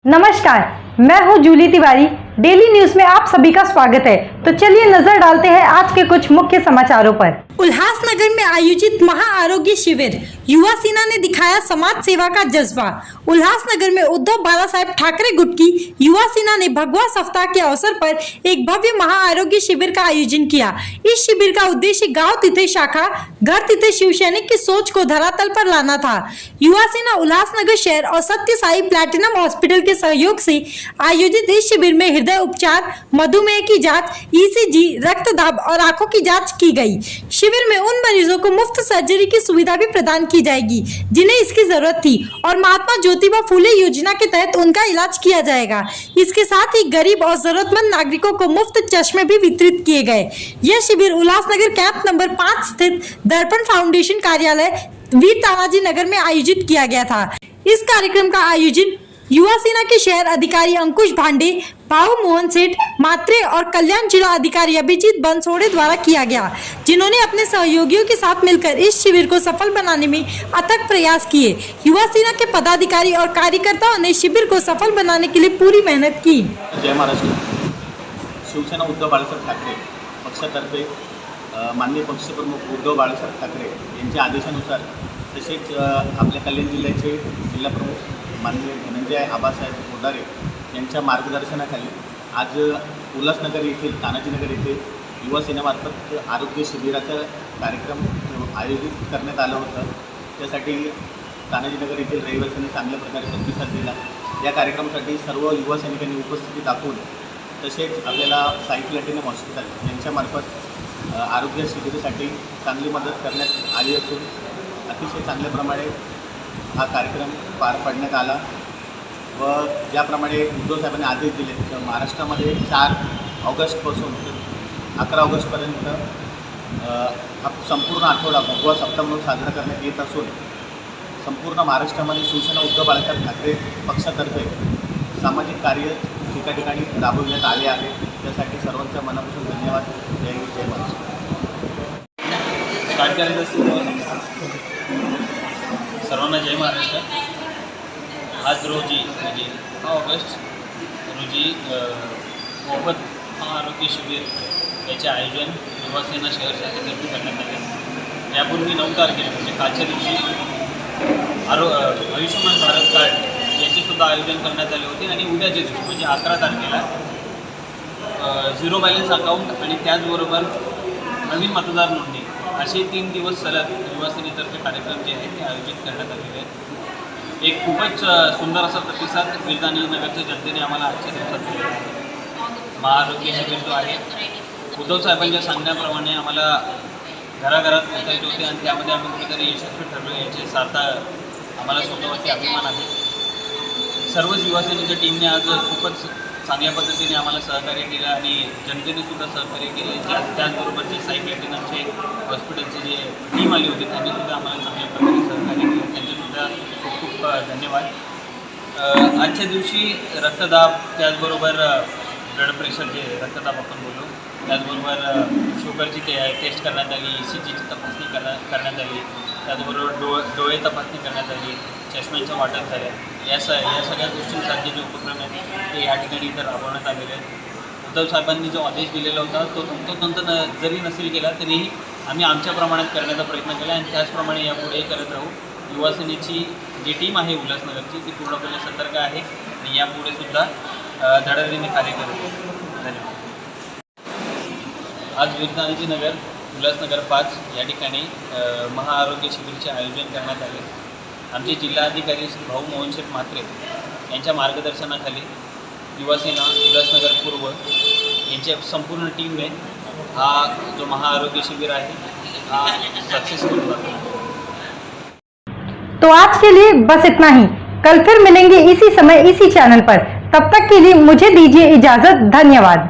नमस्कार, मैं हूं Jully Tiwari. Daily news में आप सभी का स्वागत है। तो चलिए नजर डालते हैं आज के कुछ मुख्य समाचारों पर। उल्लासनगर में आयोजित महा आरोग्य शिविर, युवा सेना ने दिखाया समाज सेवा का जज्बा। उल्लासनगर में उद्धव बालासाहेब ठाकरे गुट की युवा सेना ने भगवा सप्ताह के अवसर पर एक भव्य महा आरोग्य शिविर का आयोजन किया। इस शिविर का उद्देश्य गांव तिथे शाखा घर तिथे शिव सैनिक की सोच को धरातल पर लाना था। युवा सेना उल्लासनगर शहर और सत्य साई प्लैटिनम हॉस्पिटल के सहयोग से आयोजित इस शिविर में हृदय उपचार, मधुमेह की जांच, ईसीजी, रक्तदाब और आंखों की जांच की गई। शिविर में उन मरीजों को मुफ्त सर्जरी की सुविधा भी प्रदान की जाएगी जिन्हें इसकी जरूरत थी और महात्मा ज्योतिबा फूले योजना के तहत उनका इलाज किया जाएगा। इसके साथ ही गरीब और जरूरतमंद नागरिकों को मुफ्त चश्मे भी वितरित किए गए। यह शिविर उल्लासनगर कैंप नंबर 5 स्थित दर्पण फाउंडेशन कार्यालय वीर तानाजी नगर में आयोजित किया गया था। इस कार्यक्रम का आयोजन युवा सेना के शहर अधिकारी अंकुश भांडे, भाऊ मोहन सेठ मात्रे और कल्याण जिला अधिकारी अभिजीत बंसोड़े द्वारा किया गया, जिन्होंने अपने सहयोगियों के साथ मिलकर इस शिविर को सफल बनाने में अथक प्रयास किए। युवा सेना के पदाधिकारी और कार्यकर्ताओं ने शिविर को सफल बनाने के लिए पूरी मेहनत की। जय महाराष्ट्र। शिवसेना उद्धव बाळासाहेब ठाकरे पक्षातर्फे माननीय पक्षप्रमुख उद्धव बाळासाहेब ठाकरे यांच्या आदेशानुसार तसेच आपल्या कल्याण जिल्ह्याचे जिल्हाप्रमुख माननीय धनंजय आबासाहेब मोडारे यांच्या मार्गदर्शनाखाली आज उल्हासनगर येथील तानाजीनगर येथे युवा सेनेमार्फत आरोग्य शिबिराचा कार्यक्रम आयोजित करण्यात आलं होतं। त्यासाठी तानाजीनगर येथील रहिवाशांनी चांगल्या प्रकारे प्रतिसाद दिला। या कार्यक्रमासाठी सर्व युवा सैनिकांनी उपस्थिती दाखवून तसेच आपल्याला साई प्लॅटिनम हॉस्पिटल यांच्यामार्फत आरोग्य शिबिरासाठी चांगली मदत करण्यात आली असून अतिशय चांगल्या प्रमाणे हा कार्यक्रम पार पाडण्यात आला व ज्याप्रमाणे उद्धव साहेबांनी आदेश दिले तर महाराष्ट्रामध्ये 4 ऑगस्टपासून 11 ऑगस्टपर्यंत हा संपूर्ण आठवडा भगवा सप्ताह म्हणून साजरा करण्यात येत असून संपूर्ण महाराष्ट्रामध्ये शिवसेना उद्धव बाळासाहेब ठाकरे पक्षातर्फे सामाजिक कार्य ठिकाणी राबविण्यात आले आहे। त्यासाठी सर्वांचा मनापासून धन्यवाद। जय हिंद, जय महाराष्ट्र। सर्वांना जय महाराष्ट्र। आज रोजी म्हणजे 6 ऑगस्ट रोजी मोफत आरोग्य शिबिर याचे आयोजन युवा सेना शहर शाखेतर्फे करण्यात आले। यापूर्वी 9 तारखेला म्हणजे कालच्या दिवशी आयुष्यमान भारत कार्ड याचेसुद्धा आयोजन करण्यात आले होते आणि उद्याच्या दिवशी म्हणजे 11 तारखेला 0 बॅलन्स अकाउंट आणि त्याचबरोबर नवीन मतदार नोंदणी असे 3 दिवस सलग युवा सेनेतर्फे कार्यक्रम जे आहेत ते आयोजित करण्यात आलेले आहेत। एक खूपच सुंदर असा प्रतिसाद वीर तानाजीनगरच्या जनतेने आम्हाला आजच्या दिवसात दिलेला आहे। महाआरोग्य शिबिर जो आहे उद्धव साहेबांच्या सांगण्याप्रमाणे आम्हाला घराघरात पोचायचे होते आणि त्यामध्ये आम्ही कुठेतरी यशस्वी ठरलो याचे सार्थ आम्हाला स्वतःवरती अभिमान आहे। सर्वच युवा सेनेच्या टीमने आज खूपच चांगल्या पद्धतीने आम्हाला सहकार्य केलं आणि जनतेने सुद्धा सहकार्य केले। त्याचबरोबर जे साई प्लॅटिनमचे हॉस्पिटलचे जे टीम आली होती त्यांनी सुद्धा आम्हाला चांगल्या प्रकारे सहकार्य केलं, त्यांचेसुद्धा खूप खूप धन्यवाद। आजच्या दिवशी रक्तदाब त्याचबरोबर ब्लड प्रेशर जे रक्तदाब आपण बोललो त्याचबरोबर शुगरची टेस्ट करण्यात आली, ECGची तपासणी करण्यात आली, त्याचबरोबर डोळे तपासणी करण्यात आली, चष्म्यांच्या वाटप झाल्या। या सगळ्या गोष्टींसारखे जे उपक्रम आहेत ते या ठिकाणी इथं राबवण्यात आलेले आहेत। उद्धव साहेबांनी जो आदेश दिलेला होता तो तंत्र जरी नसेल केला तरीही आम्ही आमच्या प्रमाणात करण्याचा प्रयत्न केला आणि त्याचप्रमाणे यापुढे करत राहू। युवा सेनेची जी टीम आहे उल्हासनगरची ती पूर्णपणे सतर्क आहे आणि यापुढे सुद्धा धडाधडीने कार्य करत आहे। धन्यवाद। आज वीर तानाजीनगर उल्हासनगर 5 या ठिकाणी महाआरोग्य शिबिरचे आयोजन करण्यात आले। आमचे जिल्हाधिकारी भाऊ मोहन सेठ मात्रे यांच्या मार्गदर्शनाखाली युवा सेना उल्हासनगर पूर्व यांच्या संपूर्ण टीमने हा जो महाआरोग्य शिबिर आहे हा सक्सेसफुल हुआ। तो आज के लिए बस इतना ही। कल फिर मिलेंगे इसी समय इसी चैनल पर। तब तक के लिए मुझे दीजिए इजाजत। धन्यवाद।